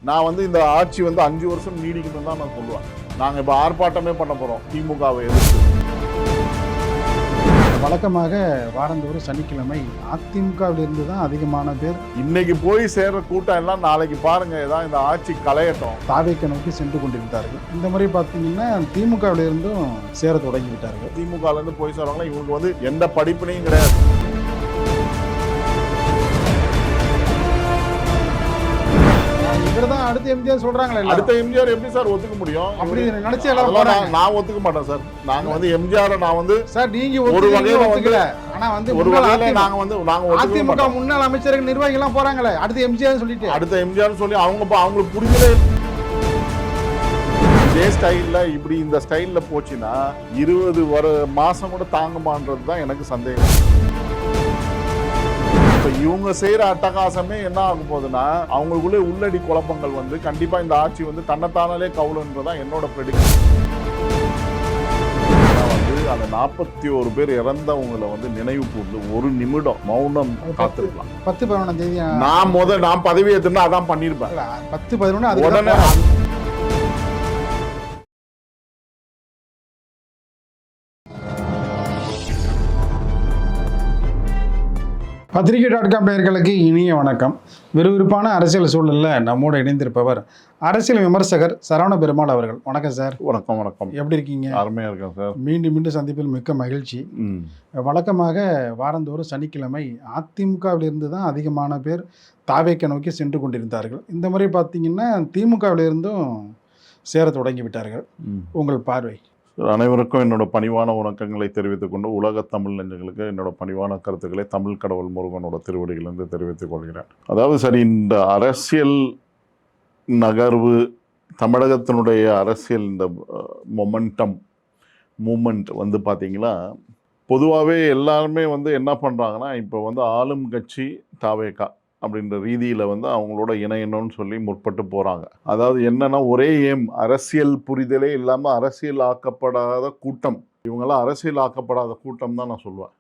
நான் வந்து இந்த ஆட்சி வந்து 5 வருஷம் நீடிக்கணும்னு தான் நான் சொல்லுவேன். நாங்க இப்ப ஆர்ப்பாட்டமே பண்ண போறோம் திமுகவை எதிர்த்து. வழக்கமாக வாரந்தோறும் சனிக்கிழமை அதிமுகவிலிருந்து தான் அதிகமான பேர் இன்னைக்கு போய் சேர்ற கூட்டம் எல்லாம் நாளைக்கு பாருங்க ஏதாவது இந்த ஆட்சி களையட்டும். தாவேக்க நோக்கி சென்று கொண்டிருந்தார்கள். இந்த முறை பார்த்தீங்கன்னா திமுகவிலிருந்தும் சேர தொடங்கி விட்டார்கள். திமுகல இருந்து போய் சேர்றவங்க இவங்களுக்கு வந்து எந்த படிப்பினையும் கிடையாது. இவர்தான் அடுத்த எம்ஜிஆர் சொல்றாங்களே. அடுத்த எம்ஜிஆர் எப்படி சார் ஒத்துக்க முடியும்? அப்படி நினைச்சு எல்லாரும் நான் ஒத்துக்க மாட்டேன் சார். நாங்க வந்து எம்ஜிஆர் நான் வந்து சார் நீங்க ஒரு வகையில ஒத்துக்கல. ஆனா வந்து ஒரு வகையில நாங்க அதிமுக முன்னாள் அமைச்சர்கள் நிர்வாகிகள் எல்லாம் போறாங்களே அடுத்த எம்ஜிஆர் சொல்லிட்டு. அடுத்த எம்ஜிஆர் சொல்லி அவங்களுக்கு புரியல. இதே ஸ்டைல்ல இப்படி இந்த ஸ்டைல்ல போச்சுன்னா 20 மாசம் கூட தாங்குமான்றது தான் எனக்கு சந்தேகம். இப்ப இவங்க செய்யற அட்டகாசமே என்ன ஆகும் போகுதுன்னா அவங்களுக்குள்ளே உள்ளடி குழப்பங்கள் வந்து கண்டிப்பா இந்த ஆட்சி வந்து தன்னைத்தானாலே கவுலுன்றதான் என்னோட ப்ரெடிக்ஷன். வந்து அந்த 41 பேர் இறந்தவங்களை வந்து நினைவு கூர்ந்து ஒரு நிமிடம் மௌனம் காத்திருக்கலாம். 10-11 தேதி நான் பதவி ஏத்துனா அதான் பண்ணிருப்பேன். 10-11 உடனே பத்திரிகை.com நேயர்களுக்கு இனிய வணக்கம். விறுவிறுப்பான அரசியல் சூழலில் நம்மோடு இணைந்திருப்பவர் அரசியல் விமர்சகர் சரவண பெருமாள் அவர்கள். வணக்கம் சார். வணக்கம் வணக்கம். எப்படி இருக்கீங்க? அருமையா இருக்கேன் சார். மீண்டும் சந்திப்பில் மிக்க மகிழ்ச்சி. வழக்கமாக வாரந்தோறும் சனிக்கிழமை அதிமுகவிலிருந்து தான் அதிகமான பேர் தாவேக்க நோக்கி சென்று கொண்டிருந்தார்கள். இந்த முறை பார்த்தீங்கன்னா திமுகவிலிருந்தும் சேர தொடங்கி விட்டார்கள். உங்கள் பார்வை? அனைவருக்கும் என்னோட பணிவான வணக்கங்களை தெரிவித்துக் கொண்டு உலக தமிழ் நெஞ்சங்களுக்கு என்னோட பணிவான கருத்துக்களை தமிழ் கடவுள் முருகனோட திருவடிகளிலிருந்து தெரிவித்துக் கொள்கிறேன். அதாவது சரி, இந்த அரசியல் நகர்வு தமிழகத்தினுடைய அரசியல் இந்த மூமெண்ட் வந்து பார்த்தீங்கன்னா பொதுவாகவே எல்லாருமே வந்து என்ன பண்ணுறாங்கன்னா இப்போ வந்து ஆளும் கட்சி தாவேகா அப்படின்ற ரீதியில் வந்து அவங்களோட இணையணும்னு சொல்லி முற்பட்டு போகிறாங்க. அதாவது என்னன்னா ஒரே அரசியல் புரிதலே இல்லாமல் அரசியல் ஆக்கப்படாத கூட்டம். இவங்கெல்லாம் அரசியல் ஆக்கப்படாத கூட்டம் தான் நான் சொல்லுவேன்.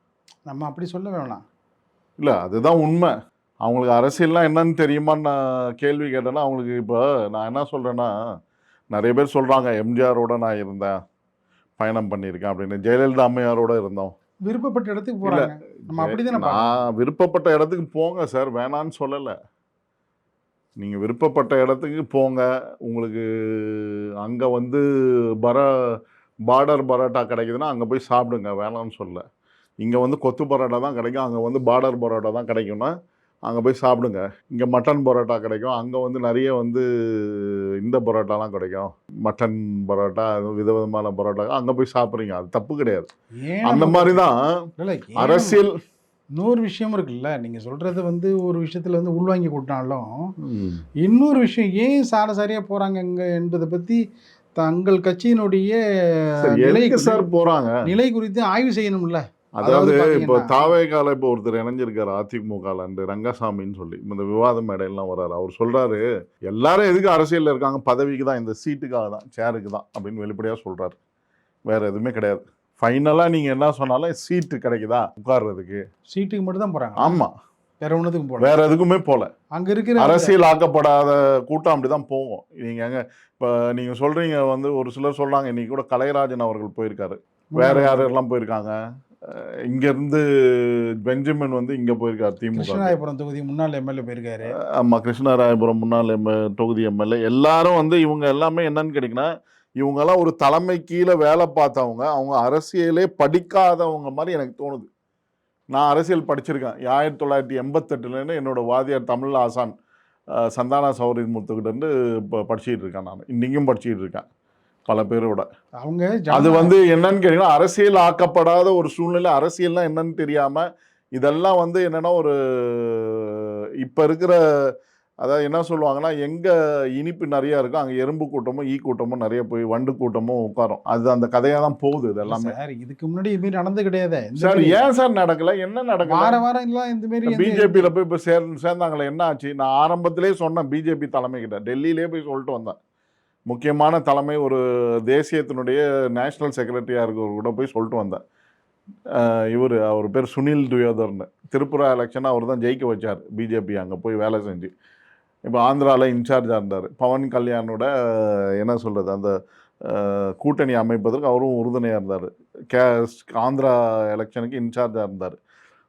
நம்ம அப்படி சொல்ல வேணாம். இல்லை, அதுதான் உண்மை. அவங்களுக்கு அரசியல்லாம் என்னன்னு தெரியுமான்னு நான் கேள்வி கேட்டேன்னா அவங்களுக்கு இப்போ நான் என்ன சொல்கிறேன்னா, நிறைய பேர் சொல்கிறாங்க எம்ஜிஆரோட நான் இருந்தேன், பயணம் பண்ணியிருக்கேன் அப்படின்னு. ஜெயலலிதா அம்மையாரோட இருந்தோம். விருப்பப்பட்ட இடத்துக்கு போறாங்க. நம்ம அப்படிதானே நான் விருப்பப்பட்ட இடத்துக்கு போங்க சார், வேணான்னு சொல்லலை. நீங்கள் விருப்பப்பட்ட இடத்துக்கு போங்க. உங்களுக்கு அங்கே வந்து பார்டர் பரோட்டா கிடைக்குதுன்னா அங்கே போய் சாப்பிடுங்க, வேணான்னு சொல்லலை. இங்கே வந்து கொத்து பரோட்டா தான் கிடைக்கும், அங்கே வந்து பார்டர் பரோட்டா தான் கிடைக்கும்னா அங்கே போய் சாப்பிடுங்க. இங்கே மட்டன் பரோட்டா கிடைக்கும், அங்கே வந்து நிறைய வந்து இந்த பரோட்டாலாம் கிடைக்கும், மட்டன் பரோட்டா, விதவிதமான பரோட்டா, அங்கே போய் சாப்பிட்றீங்க, அது தப்பு கிடையாது. அந்த மாதிரி தான் அரசியல். இன்னொரு விஷயம் இருக்குல்ல, நீங்கள் சொல்கிறது வந்து ஒரு விஷயத்தில் வந்து உள்வாங்கி கொட்டாலும் இன்னொரு விஷயம் ஏன் சாரசாரியாக போகிறாங்க என்பதை பற்றி தங்கள் கட்சியினுடைய நிலை குறித்து ஆய்வு செய்யணும்ல. அதாவது இப்போ தாவேகால இப்போ ஒருத்தர் இணைஞ்சிருக்காரு அதிமுகல ரங்கசாமின்னு சொல்லி, இந்த விவாத மேடையெல்லாம் வர்றாரு. அவர் சொல்றாரு எல்லாரும் எதுக்கு அரசியலில் இருக்காங்க, பதவிக்கு தான், இந்த சீட்டுக்காக தான், சேருக்கு தான் அப்படின்னு வெளிப்படையாக சொல்றாரு. வேற எதுவுமே கிடையாது. ஃபைனலாக நீங்கள் என்ன சொன்னாலும் சீட்டு கிடைக்குதா உட்கார்றதுக்கு, சீட்டுக்கு மட்டும் தான் போகிறாங்க. ஆமாம், வேற ஒன்றுக்கும் போல, வேற எதுக்குமே போல. அங்கே இருக்கிற அரசியல் ஆக்கப்படாத கூட்டம் அப்படி தான் போகும். நீங்கள் எங்க இப்போ நீங்கள் சொல்றீங்க வந்து ஒரு சிலர் சொல்றாங்க, இன்னைக்கு கூட கலைராஜன் அவர்கள் போயிருக்காரு, வேற யாரெல்லாம் போயிருக்காங்க, இங்கேருந்து பெஞ்சமின் வந்து இங்கே போயிருக்காரு, திமுக கிருஷ்ணராயபுரம் தொகுதி முன்னாள் எம்எல்ஏ போயிருக்காரு. ஆமாம், கிருஷ்ணராயபுரம் முன்னாள் தொகுதி எம்எல்ஏ. எல்லாரும் வந்து இவங்க எல்லாமே என்னன்னு கேட்டிங்கன்னா, இவங்கெல்லாம் ஒரு தலைமை கீழே வேலை பார்த்தவங்க, அவங்க அரசியலே படிக்காதவங்க மாதிரி எனக்கு தோணுது. நான் அரசியல் படிச்சிருக்கேன். 1988 என்னோட வாதியார் தமிழ் ஆசான் சந்தானா சௌரிமுத்துக்கிட்டேருந்து இப்போ படிச்சுட்டு இருக்கேன். நான் இன்றைக்கும் படிச்சுட்டு இருக்கேன் பல பேரோட. அவங்க அது வந்து என்னன்னு கேட்டீங்கன்னா அரசியல் ஆக்கப்படாத ஒரு சூழ்நிலை, அரசியல்லாம் என்னன்னு தெரியாம இதெல்லாம் வந்து என்னன்னா ஒரு இப்ப இருக்கிற, அதாவது என்ன சொல்லுவாங்கன்னா, எங்க இனிப்பு நிறைய இருக்கும் அங்க எறும்பு கூட்டமும் ஈ கூட்டமும் நிறைய போய் வண்டு கூட்டமும் உட்காரும். அது அந்த கதையா தான் போகுது. இது எல்லாமே இதுக்கு முன்னாடி இது மாதிரி நடந்து கிடையாது சார். ஏன் சார் நடக்கல? என்ன நடக்கல? வாரம் எல்லாம் இந்த மாதிரி பிஜேபியில போய் இப்ப சேர்ந்தாங்களே, என்ன ஆச்சு? நான் ஆரம்பத்திலே சொன்னேன், பிஜேபி தலைமை கிட்ட டெல்லியிலே போய் சொல்லிட்டு வந்தேன். முக்கியமான தலைமை ஒரு தேசியத்தினுடைய நேஷனல் செக்ரட்டரியாக இருக்கிறவர் கூட போய் சொல்லிட்டு வந்தேன். அவர் பேர் சுனில் துயோதர்னு. திரிபுரா எலெக்ஷன் அவர் தான் ஜெயிக்க வச்சார் பிஜேபி, அங்கே போய் வேலை செஞ்சு. இப்போ ஆந்திராவில் இன்சார்ஜாக இருந்தார். பவன் கல்யாணோட என்ன சொல்கிறது, அந்த கூட்டணி அமைப்பதற்கு அவரும் உறுதுணையாக இருந்தார். கே ஆந்திரா எலெக்ஷனுக்கு இன்சார்ஜாக இருந்தார்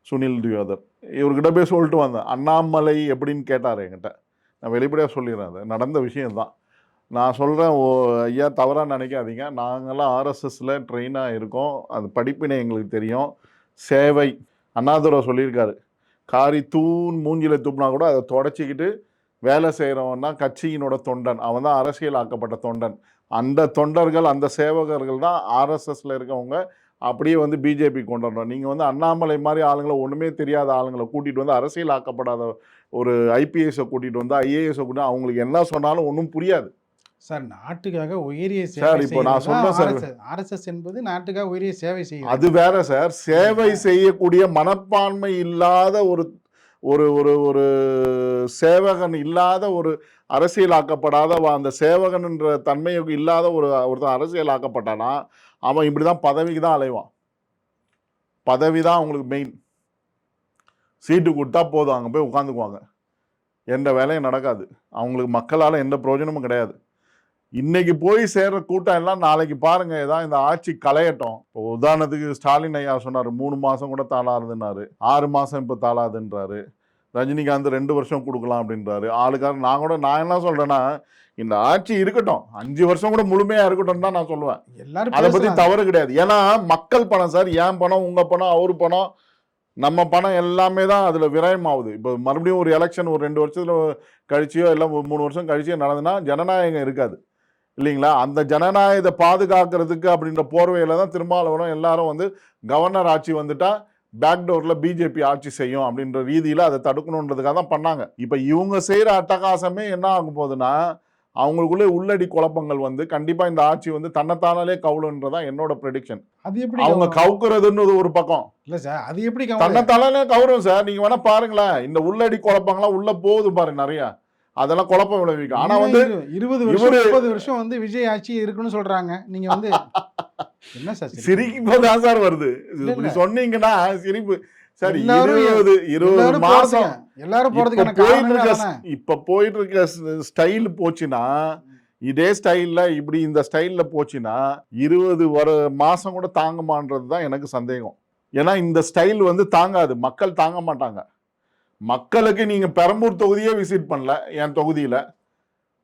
சுனில் தியோதர். இவர்கிட்ட போய் சொல்லிட்டு வந்தேன், அண்ணாமலை எப்படின்னு கேட்டார் என்கிட்ட. நான் வெளிப்படையாக சொல்லிடுறேன், அது நடந்த விஷயம்தான். நான் சொல்கிறேன், ஐயா தவறாக நினைக்காதீங்க, நாங்கள்லாம் ஆர்எஸ்எஸில் ட்ரெயினாக இருக்கோம், அது படிப்பினை எங்களுக்கு தெரியும். சேவை அண்ணாதுரை சொல்லியிருக்காரு, காரி தூண் மூஞ்சில் துப்புனா கூட அதை தொடச்சிக்கிட்டு வேலை செய்கிறவன் தான் கட்சியினோட தொண்டன், அவன் தான் அரசியல் ஆக்கப்பட்ட தொண்டன். அந்த தொண்டர்கள், அந்த சேவகர்கள் தான் ஆர்எஸ்எஸில் இருக்கவங்க அப்படியே வந்து பிஜேபி கொண்டு வரணும். நீங்கள் வந்து அண்ணாமலை மாதிரி ஆளுங்களை, ஒன்றுமே தெரியாத ஆளுங்களை கூட்டிகிட்டு வந்து அரசியல் ஆக்கப்படாத ஒரு ஐபிஎஸை கூட்டிகிட்டு வந்து ஐஏஎஸை கூட்டி அவங்களுக்கு என்ன சொன்னாலும் ஒன்றும் புரியாது சார். நாட்டுக்காக உயரிய சார். இப்போ நான் சொல்றேன் சார், ஆர்எஸ்எஸ் என்பது நாட்டுக்காக உயரிய சேவை செய்யும். அது வேற சார். சேவை செய்யக்கூடிய மனப்பான்மை இல்லாத ஒரு ஒரு ஒரு ஒரு சேவகன் இல்லாத, ஒரு அரசியலாக்கப்படாத, அந்த சேவகன் என்ற தன்மை இல்லாத ஒருத்தன் அரசியலாக்கப்பட்டானா அவன் இப்படிதான் பதவிக்கு தான் அலைவான். பதவி தான் அவங்களுக்கு மெயின். சீட்டு கொடுத்தா போதும், அங்கே போய் உட்காந்துக்குவாங்க, எந்த வேலையும் நடக்காது, அவங்களுக்கு மக்களால் எந்த பிரயோஜனமும் கிடையாது. இன்னைக்கு போய் சேர்ற கூட்டம் எல்லாம் நாளைக்கு பாருங்க, ஏதாவது இந்த ஆட்சி களையட்டும். இப்போ உதாரணத்துக்கு ஸ்டாலின் ஐயா சொன்னார் 3 மாதம் கூட தாளாதுன்னாரு, 6 மாதம் இப்போ தாளாதுன்றாரு. ரஜினிகாந்த் 2 வருஷம் கொடுக்கலாம் அப்படின்றாரு. ஆளுக்காரர் நான் என்ன சொல்றேன்னா, இந்த ஆட்சி இருக்கட்டும், 5 வருஷம் கூட முழுமையா இருக்கட்டும் தான் நான் சொல்லுவேன். எல்லாரும் அதை பத்தி தவறு கிடையாது. ஏன்னா மக்கள் பணம் சார், என் பணம், உங்க பணம், அவரு பணம், நம்ம பணம் எல்லாமே தான் அதுல விரயம் ஆகுது. இப்போ மறுபடியும் ஒரு எலெக்ஷன் ஒரு 2 வருஷத்துல கழிச்சியோ இல்லை 3 வருஷம் கழிச்சியோ நடந்துன்னா ஜனநாயகம் இருக்காது இல்லைங்களா? அந்த ஜனநாயகத்தை பாதுகாக்கிறதுக்கு அப்படின்ற போர்வையில தான் திருமாவளவனும் எல்லாரும் வந்து கவர்னர் ஆட்சி வந்துட்டா பேக்டோர்ல பிஜேபி ஆட்சி செய்யும் அப்படின்ற ரீதியில அதை தடுக்கணுன்றதுக்காக தான் பண்ணாங்க. இப்ப இவங்க செய்யற அட்டகாசமே என்ன ஆகும் போகுதுன்னா, அவங்களுக்குள்ளே உள்ளடி குழப்பங்கள் வந்து கண்டிப்பா இந்த ஆட்சி வந்து தன்னைத்தானாலே கவுளுன்றதான் என்னோட ப்ரெடிக்ஷன். அது எப்படி அவங்க கவுக்குறதுன்னு ஒரு பக்கம் இல்ல சார், அது எப்படி தன்னைத்தானாலே கவுரும் சார். நீங்க வேணா பாருங்களேன், இந்த உள்ளடி குழப்பங்கள்லாம் உள்ள போகுது பாருங்க நிறைய, அதெல்லாம் குழப்பம் விளைவிக்கும். ஆனா வந்து 20 வருஷம் 30 வருஷம் வந்து விஜய் ஆட்சி இருக்குன்னு சொல்றாங்க. நீங்க வந்து என்ன சார் சிரிப்புதான் சார் வருது இப்படி சொன்னீங்கன்னா, சிரிப்பு சார். 20 மாசம் எல்லாரும் இப்ப போயிட்டு இருக்க ஸ்டைல் போச்சுன்னா, இதே ஸ்டைல்ல இப்படி இந்த ஸ்டைல்ல போச்சுன்னா 20 மாசம் கூட தாங்குமான்றது தான் எனக்கு சந்தேகம். ஏன்னா இந்த ஸ்டைல் வந்து தாங்காது, மக்கள் தாங்க மாட்டாங்க. மக்களுக்கு நீங்க பெரம்பூர் தொகுதியே விசிட் பண்ணல, என் தொகுதியில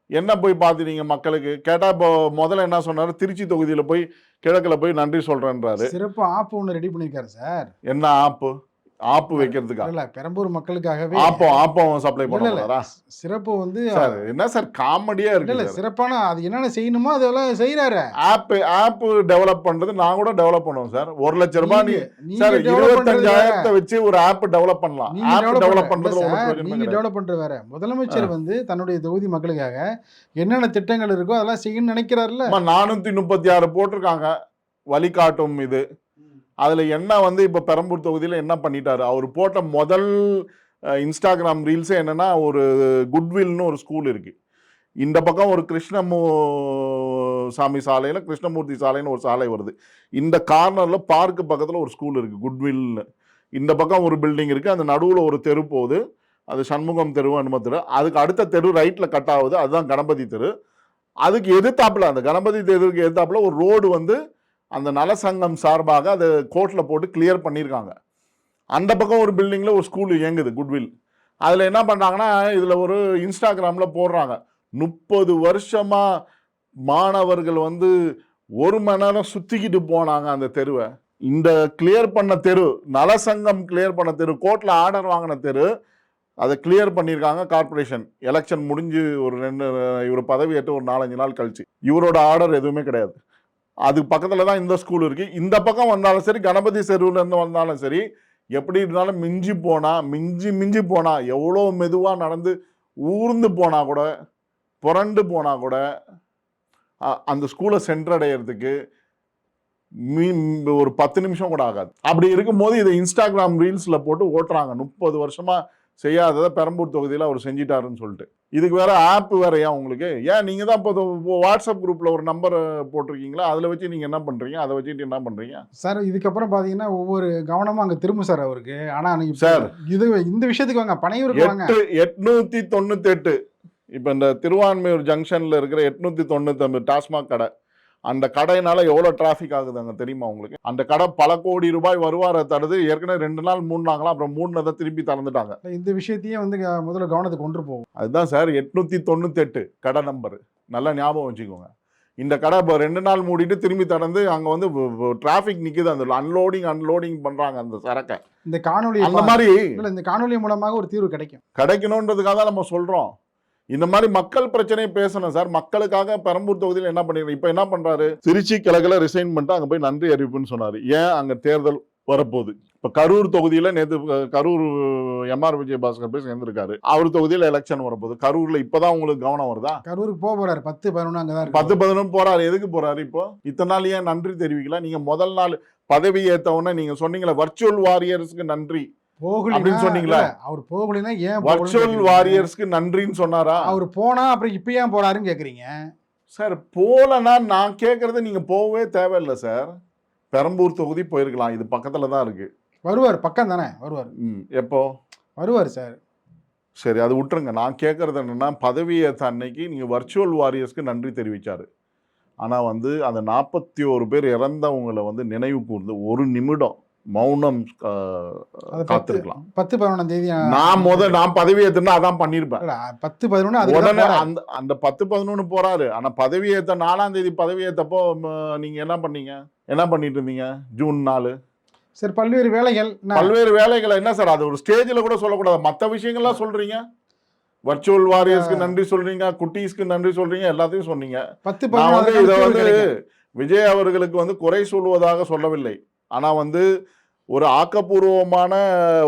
என்ன போய் பார்த்துட்டீங்க? மக்களுக்கு கேட்டா இப்போ முதல்ல என்ன சொன்னாரு, திருச்சி தொகுதியில போய் கிழக்குல போய் நன்றி சொல்றேன்றாரு. சிறப்பு ஆப் ஒன்று ரெடி பண்ணிருக்காரு சார். என்ன ஆப்பு? ஆப்பு வைக்கிறதுக்கா? இல்ல, பெரம்பூர் மக்களுக்காகவே ஆப்பம் சப்ளை பண்ணுவாரா? சிறப்பு வந்து சார் என்ன சார் காமெடியா இருக்கு. இல்ல, சிறப்பான அது என்னென்ன செய்யணுமோ அதெல்லாம் செய்யறாரு. ஆப் டெவலப் பண்றது நான் கூட டெவலப் பண்ணுவோம் சார். 1 லட்சம் ரூபாய் சார் 25,000 வச்சு ஒரு ஆப் டெவலப் பண்ணலாம். ஆப் டெவலப் பண்றது நீங்க டெவலப் பண்றது வேற. முதலமைச்சர் வந்து தன்னுடைய தொகுதி மக்களுக்காக என்னென்ன திட்டங்கள் இருக்கோ அதெல்லாம் செய்யணும்னு நினைக்கிறாருல்ல. 436 போட்டிருக்காங்க வழிகாட்டும் இது. அதுல என்ன வந்து இப்ப பெரம்பூர் தொகுதியில என்ன பண்ணிட்டாரு, அவர் போட்ட முதல் இன்ஸ்டாகிராம் ரீல்ஸே என்னன்னா, ஒரு குட்வில்னு ஒரு ஸ்கூல் இருக்கு, இந்த பக்கம் ஒரு சாமி சாலையில கிருஷ்ணமூர்த்தி சாலைன்னு ஒரு சாலை வருது, இந்த கார்னர்ல பார்க்கு பக்கத்துல ஒரு ஸ்கூல் இருக்கு குட்வில்னு. இந்த பக்கம் ஒரு பில்டிங் இருக்கு, அந்த நடுவுல ஒரு தெரு போகுது, அது சண்முகம் தெரு, அனுமதி தெரு. அதுக்கு அடுத்த தெரு ரைட்ல கட் ஆகுது, அதுதான் கணபதி தெரு. அதுக்கு எதிர்த்தாப்புல, அந்த கணபதி தெருவுக்கு எதிர்த்தாப்புல ஒரு ரோடு வந்து அந்த நலசங்கம் சார்பாக அதை கோர்ட்ல போட்டு கிளியர் பண்ணியிருக்காங்க. அந்த பக்கம் ஒரு பில்டிங்ல ஒரு ஸ்கூல் இயங்குது குட்வில். அதுல என்ன பண்றாங்கன்னா, இதுல ஒரு இன்ஸ்டாகிராம்ல போடுறாங்க, 30 வருஷமா மாணவர்கள் வந்து 1 மணி நேரம் சுத்திக்கிட்டு போனாங்க அந்த தெருவை. இந்த கிளியர் பண்ண தெரு, நலசங்கம் கிளியர் பண்ண தெரு, கோர்ட்ல ஆர்டர் வாங்கின தெரு, அதை கிளியர் பண்ணியிருக்காங்க கார்பரேஷன். எலெக்ஷன் முடிஞ்சு இவர் பதவி ஏற்று ஒரு 4-5 நாள் கழிச்சு. இவரோட ஆர்டர் எதுவுமே கிடையாது. அது பக்கத்துல தான் இந்த ஸ்கூல் இருக்கு. இந்த பக்கம் வந்தாலும் சரி, கணபதி தெருவுல இருந்து வந்தாலும் சரி, எப்படி இருந்தாலும் மிஞ்சி போனா எவ்வளோ மெதுவா நடந்து ஊர்ந்து போனா கூட, புரண்டு போனா கூட அந்த ஸ்கூலை சென்றடைகிறதுக்கு ஒரு 10 நிமிஷம் கூட ஆகாது. அப்படி இருக்கும்போது இதை இன்ஸ்டாகிராம் ரீல்ஸ்ல போட்டு ஓட்டுறாங்க. 30 வருஷமா செய்யாததை பெரம்பூர் தொகுதியில் அவர் செஞ்சிட்டாருன்னு சொல்லிட்டு. இதுக்கு வேற ஆப் வேற. ஏன் உங்களுக்கு? ஏன் நீங்க தான் இப்போ வாட்ஸ்அப் குரூப்ல ஒரு நம்பர் போட்டிருக்கீங்களா, அதுல வச்சு நீங்க என்ன பண்றீங்க, அதை வச்சுட்டு என்ன பண்றீங்க சார்? இதுக்கப்புறம் பாத்தீங்கன்னா ஒவ்வொரு கவனமா அங்க திரும்ப அவருக்கு. ஆனா சார், இது இந்த விஷயத்துக்கு வாங்க, பனையூருக்கு வாங்க. 898 இப்போ இந்த திருவான்மையூர் ஜங்ஷனில் இருக்கிற 899 டாஸ்மாக் கடை, அந்த கடையினால எவ்வளோ டிராஃபிக் ஆகுது அங்கே தெரியுமா உங்களுக்கு? அந்த கடை பல கோடி ரூபாய் வருவாரை தருது. ஏற்கனவே 2 நாள் மூடினாங்களாம், அப்புறம் மூடினதை திருப்பி திறந்துட்டாங்க. இந்த விஷயத்தையே வந்து முதல்ல கவனத்துக்கு கொண்டு போகும். அதுதான் சார் 898 கடை நம்பர், நல்லா ஞாபகம் வச்சுக்கோங்க. இந்த கடை இப்போ 2 நாள் மூடிட்டு திரும்பி திறந்து அங்கே வந்து டிராஃபிக் நிற்குது, அந்த அன்லோடிங் பண்ணுறாங்க அந்த சரக்கை. இந்த காணொலி அந்த மாதிரி இந்த காணொலி மூலமாக ஒரு தீர்வு கிடைக்கணுன்றதுக்காக தான் நம்ம சொல்கிறோம். இந்த மாதிரி மக்கள் பிரச்சனையை பேசணும் சார். மக்களுக்காக பெரம்பூர் தொகுதியில் என்ன பண்ணிருக்கோம்? இப்போ என்ன பண்றாரு? திருச்சி கிழக்குல ரிசைன் பண்ணிட்டு அங்கே போய் நன்றி அறிவிப்புன்னு சொன்னாரு. ஏன்? அங்கே தேர்தல் வரப்போகுது. இப்போ கரூர் தொகுதியில் நேற்று கரூர் எம்ஆர் விஜயபாஸ்கர் போய் சேர்ந்திருக்காரு. அவர் தொகுதியில் எலெக்ஷன் வரப்போகுது. கரூர்ல இப்பதான் உங்களுக்கு கவனம் வருதா? கரூருக்கு போறாரு 10-11 அங்கதான் 10-11 போறாரு. எதுக்கு போறாரு? இப்போ இத்தனை நாள் ஏன் நன்றி தெரிவிக்கல? நீங்க முதல் நாள் பதவி ஏத்தவொடனே நீங்க சொன்னீங்களா வர்ச்சுவல் வாரியர்ஸ்க்கு நன்றி அப்படின்னு சொன்னீங்களா? அவர் போகலினா ஏன் வர்ச்சுவல் வாரியர்ஸ்க்கு நன்றின்னு சொன்னாரா? அவர் போனா அப்புறம் இப்ப ஏன் போறாருன்னு கேக்குறீங்க சார். போலன்னா நான் கேட்கறது நீங்க போகவே தேவையில்லை சார். பெரம்பூர் தொகுதி போயிருக்கலாம், இது பக்கத்துல தான் இருக்கு. வருவார், பக்கம் தானே வருவார். எப்போ வருவார் சார்? சரி, அது விட்டுருங்க. நான் கேட்கறது என்னன்னா, பதவி ஏற்ற அன்னைக்கு நீங்க வர்ச்சுவல் வாரியர்ஸ்க்கு நன்றி தெரிவிச்சாரு. ஆனா வந்து அந்த 41 பேர் இறந்தவங்களை வந்து நினைவு கூர்ந்து ஒரு நிமிடம் மௌனம் காத்திருக்கலாம். 10-11 தேதி நான் பதவி ஏத்துனா அதான் பண்ணிருப்பேன். 10-11 உடனே அந்த 10-11 போறாரு. ஆனா பதவி ஏத்த 4ஆம் தேதி பதவி ஏத்தப்போ நீங்க என்ன பண்ணீங்க? என்ன பண்ணிட்டு இருந்தீங்க? ஜூன் 4. சரி, பல்வேறு வேலைகளை என்ன சார்? அது ஒரு ஸ்டேஜ்ல கூட சொல்லக்கூடாது. மற்ற விஷயங்கள்லாம் சொல்றீங்க. வர்ச்சுவல் வாரியர்ஸ்க்கு நன்றி சொல்றீங்க, குட்டீஸ்க்கு நன்றி சொல்றீங்க, எல்லாத்தையும் சொன்னீங்க. நான் வந்து இதை வந்து விஜய் அவர்களுக்கு வந்து குறை சொல்வதாக சொல்லவில்லை. ஆனா வந்து ஒரு ஆக்கப்பூர்வமான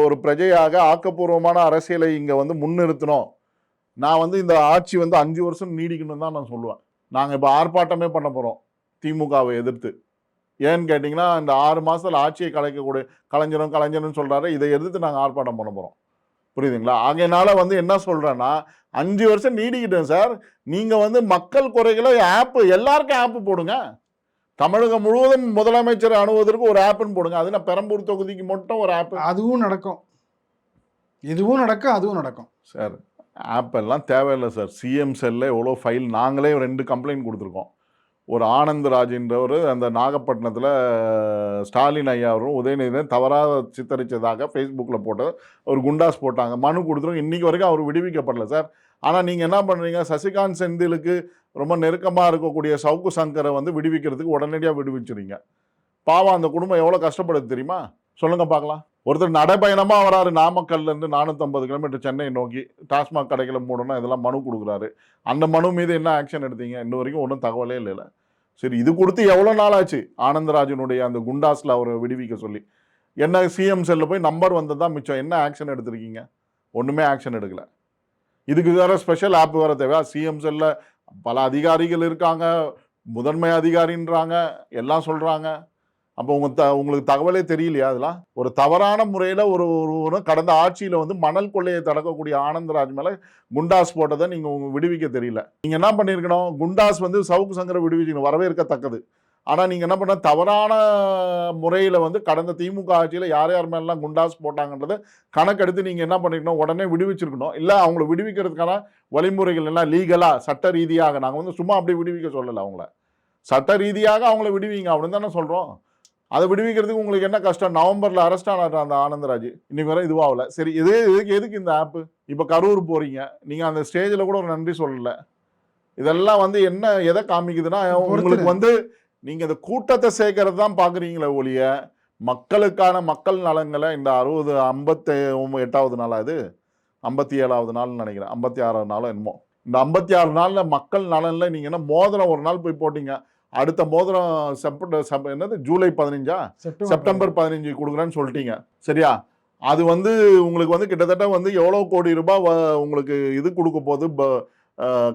ஒரு பிரஜையாக ஆக்கப்பூர்வமான அரசியலை இங்க வந்து முன்னிறுத்தணும். நான் வந்து இந்த ஆட்சி வந்து 5 வருஷம் நீடிக்கணும் தான் நான் சொல்லுவேன். நாங்க இப்ப ஆர்ப்பாட்டமே பண்ண போறோம் திமுகவை எதிர்த்து. ஏன்னு கேட்டீங்கன்னா, இந்த 6 மாசத்துல ஆட்சியை கலைஞரும் சொல்றாரு. இதை எதிர்த்து நாங்க ஆர்ப்பாட்டம் பண்ண போறோம். புரியுதுங்களா? ஆகையினால வந்து என்ன சொல்றேன்னா, 5 வருஷம் நீடிக்கிட்டோம் சார். நீங்க வந்து மக்கள் குறைகளை எல்லாருக்கும் ஆப் போடுங்க. தமிழகம் முழுவதும் முதலமைச்சர் அணுவதற்கு ஒரு ஆப்னு போடுங்க. அது நான் பெரம்பூர் தொகுதிக்கு மட்டும் ஒரு ஆப். அதுவும் நடக்கும், இதுவும் நடக்கும், அதுவும் நடக்கும் சார். ஆப் எல்லாம் தேவையில்லை சார். சிஎம் செல்ல எவ்வளோ ஃபைல், நாங்களே 2 கம்ப்ளைண்ட் கொடுத்துருக்கோம். ஒரு ஆனந்தராஜ்ன்றவர் அந்த நாகப்பட்டினத்தில் ஸ்டாலின் ஐயா அவரும் உதயநிதியும் தவறாக சித்தரித்ததாக ஃபேஸ்புக்கில் போட்டது ஒரு குண்டாஸ் போட்டாங்க. மனு கொடுத்துருவோம். இன்றைக்கி வரைக்கும் அவர் விடுவிக்கப்படல சார். ஆனால் நீங்கள் என்ன பண்ணுறீங்க? சசிகாந்த் செந்திலுக்கு ரொம்ப நெருக்கமாக இருக்கக்கூடிய சவுக்கு சங்கரை வந்து விடுவிக்கிறதுக்கு உடனடியாக விடுவிச்சுறீங்க. பாவம், அந்த குடும்பம் எவ்வளோ கஷ்டப்படுது தெரியுமா? சொல்லுங்க பார்க்கலாம். ஒருத்தர் நடைப்பயணமாக வராரு நாமக்கல்லேருந்து 450 கிலோமீட்டர் சென்னை நோக்கி. டாஸ்மாக் கடைகளை மூடணும், இதெல்லாம் மனு கொடுக்குறாரு. அந்த மனு மீது என்ன ஆக்ஷன் எடுத்தீங்க? இன்ன வரைக்கும் ஒன்றும் தகவலே இல்லை. சரி, இது கொடுத்து எவ்வளோ நாள் ஆச்சு? ஆனந்தராஜனுடைய அந்த குண்டாஸில் அவரை விடுவிக்க சொல்லி என்ன சிஎம் செல்ல போய் நம்பர் வந்தது தான் மிச்சம். என்ன ஆக்ஷன் எடுத்திருக்கீங்க? ஒன்றுமே ஆக்ஷன் எடுக்கலை. இதுக்கு வேற ஸ்பெஷல் ஆப் வேறு தேவையா? சிஎம் செல்ல பல அதிகாரிகள் இருக்காங்க, முதன்மை அதிகாரின்றாங்க, எல்லாம் சொல்கிறாங்க. அப்போ உங்களுக்கு தகவலே தெரியலையா? அதெல்லாம் ஒரு தவறான முறையில் ஒரு கடந்த ஆட்சியில் வந்து மணல் கொள்ளையை தடுக்கக்கூடிய ஆனந்தராஜ் மேலே குண்டாஸ் போட்டதை நீங்கள் விடுவிக்க தெரியல. நீங்கள் என்ன பண்ணியிருக்கணும்? குண்டாஸ் வந்து சவுக்கு சங்கரை விடுவிக்கணும், வரவேற்கத்தக்கது. ஆனால் நீங்கள் என்ன பண்ண, தவறான முறையில் வந்து கடந்த திமுக ஆட்சியில் யார் யார் மேலாம் குண்டாஸ் போட்டாங்கன்றதை கணக்கெடுத்து நீங்கள் என்ன பண்ணிருக்கணும்? உடனே விடுவிச்சிருக்கணும். இல்லை அவங்கள விடுவிக்கிறதுக்கான வழிமுறைகள் எல்லாம் லீகலாக சட்ட ரீதியாக, நாங்கள் வந்து சும்மா அப்படி விடுவிக்க சொல்லலை. அவங்கள சட்ட ரீதியாக அவங்கள விடுவிங்க அப்படின்னு தானே சொல்கிறோம். அதை விடுவிக்கிறதுக்கு உங்களுக்கு என்ன கஷ்டம்? நவம்பரில் அரெஸ்ட் ஆனார் அந்த ஆனந்தராஜ், இன்னைக்கு வரை இதுவாகல. சரி, எதுக்கு இந்த ஆப்பு? இப்போ கரூர் போகிறீங்க, நீங்கள் அந்த ஸ்டேஜில் கூட ஒரு நன்றி சொல்லலை. இதெல்லாம் வந்து என்ன எதை காமிக்குதுன்னா, உங்களுக்கு வந்து நீங்கள் இந்த கூட்டத்தை சேர்க்கறது தான் பார்க்குறீங்களே ஒழிய மக்களுக்கான மக்கள் நலங்களை இந்த 58வது நாளா, இது 57வது நாள்னு நினைக்கிறேன், 56வது நாளும் என்னமோ, இந்த 56 நாளில் மக்கள் நலனில் நீங்கள் என்ன மோதிரம் ஒரு நாள் போய் போட்டீங்க. அடுத்த மோதிரம் என்னது ஜூலை 15 செப்டம்பர் 15 கொடுக்குறேன்னு சொல்லிட்டீங்க. சரியா? அது வந்து உங்களுக்கு வந்து கிட்டத்தட்ட வந்து எவ்வளோ கோடி ரூபாய் உங்களுக்கு இது கொடுக்க போகுது,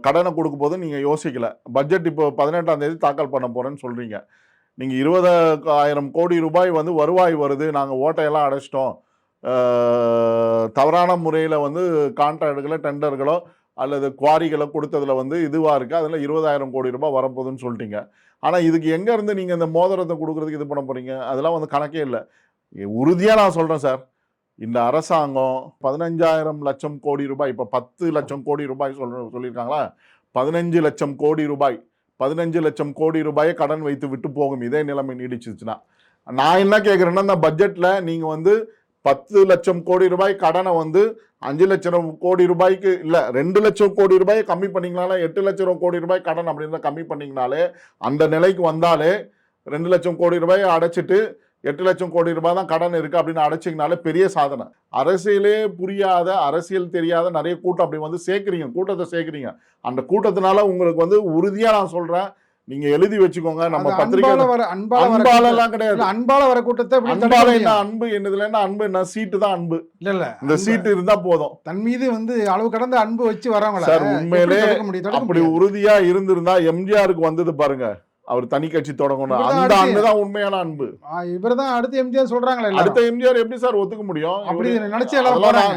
கடனை கொடுக்க போது நீங்கள் யோசிக்கல. பட்ஜெட் இப்போ 18ஆம் தேதி தாக்கல் பண்ண போகிறேன்னு சொல்கிறீங்க. நீங்கள் 20,000 கோடி ரூபாய் வந்து வருவாய் வருது, நாங்கள் ஓட்டையெல்லாம் அடைச்சிட்டோம், தவறான முறையில் வந்து கான்ட்ராக்டுகளோ டெண்டர்களோ அல்லது குவாரிகளை கொடுத்ததில் வந்து இதுவாக இருக்குது, அதில் 20,000 கோடி ரூபாய் வரப்போகுதுன்னு சொல்லிட்டீங்க. ஆனால் இதுக்கு எங்கேருந்து நீங்கள் இந்த மோதிரத்தை கொடுக்குறதுக்கு இது பண்ண போகிறீங்க? அதெல்லாம் வந்து கணக்கே இல்லை. உறுதியாக நான் சொல்கிறேன் சார், இந்த அரசாங்கம் 15,000 லட்சம் கோடி ரூபாய், இப்போ 10 லட்சம் கோடி ரூபாய் சொல்லியிருக்காங்களா, 15 லட்சம் கோடி ரூபாய், 15 லட்சம் கோடி ரூபாயை கடன் வைத்து விட்டு போகும் இதே நிலைமை நீடிச்சிச்சுன்னா. நான் என்ன கேட்குறேன்னா, இந்த பட்ஜெட்டில் நீங்கள் வந்து 10 லட்சம் கோடி ரூபாய் கடனை வந்து 5 லட்சம் கோடி ரூபாய்க்கு இல்லை 2 லட்சம் கோடி ரூபாயை கம்மி பண்ணிங்கனாலே, 8 லட்சம் கோடி ரூபாய் கடன் அப்படின்றத கம்மி பண்ணிங்கனாலே, அந்த நிலைக்கு வந்தாலே 2 லட்சம் கோடி ரூபாயை அடைச்சிட்டு 8 லட்சம் கோடி ரூபாய் தான் கடன் இருக்கு அப்படின்னு அடைச்சிங்கனாலே பெரிய சாதனை. அரசியலே புரியாத, அரசியல் தெரியாத நிறைய கூட்டம் அப்படி வந்து கூட்டத்தை சேர்க்குறீங்க. அந்த கூட்டத்தினால உங்களுக்கு வந்து உறுதியா நான் சொல்றேன், நீங்க எழுதி வச்சுக்கோங்க. நம்ம பத்திரிகை அன்பாலெல்லாம் கிடையாது. அன்பால வர கூட்டத்தை அன்பால என்ன அன்பு என்னதுல என்ன அன்பு என்ன சீட்டு தான் அன்பு. இல்ல இந்த சீட்டு இருந்தா போதும். தன் மீது வந்து அளவு கடந்த அன்பு வச்சு வரவங்கள சார் உண்மையிலே அப்படி உறுதியா இருந்திருந்தா எம்ஜிஆருக்கு வந்தது பாருங்க, அவர் தனி கட்சி தொடங்கணும், அந்த அன்புதான் உண்மையான அன்பு. இவர்தான் அடுத்த எம்ஜிஆர் சொல்றாங்களே. அடுத்த எம்ஜிஆர் எப்படி சார் ஒத்துக்க முடியும்? அப்படி நினைச்சு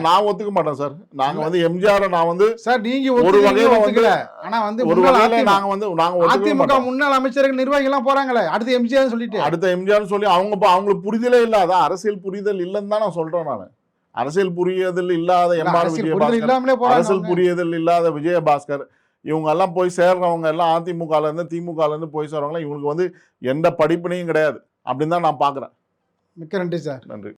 நான் ஒத்துக்க மாட்டேன் சார். நாங்க வந்து எம்ஜிஆர் நான் வந்து சார் நீங்க ஒரு வகையில ஒத்துக்கல. ஆனா வந்து ஒரு வகையில நாங்க அதிமுக முன்னாள் அமைச்சர்கள் நிர்வாகிகள் எல்லாம் போறாங்களே அடுத்த எம்ஜிஆர் சொல்லிட்டு, அடுத்த எம்ஜிஆர் சொல்லி அவங்களுக்கு புரிதலே இல்ல. அதான் அரசியல் புரிதல் இல்லன்னு தான் நான் சொல்றேன். நான் அரசியல் புரிதல் இல்லாத எம்ஆர் விஜயபாஸ்கர், அரசியல் புரிதல் இல்லாத விஜயபாஸ்கர், இவங்க எல்லாம் போய் சேர்றவங்க எல்லாம் அதிமுகல இருந்து திமுகல இருந்து போய் சேர்றவங்க இவங்களுக்கு வந்து எந்த படிப்பினையும் கிடையாது அப்படின்னு தான் நான் பாக்குறேன். மிக்க நன்றி சார். நன்றி.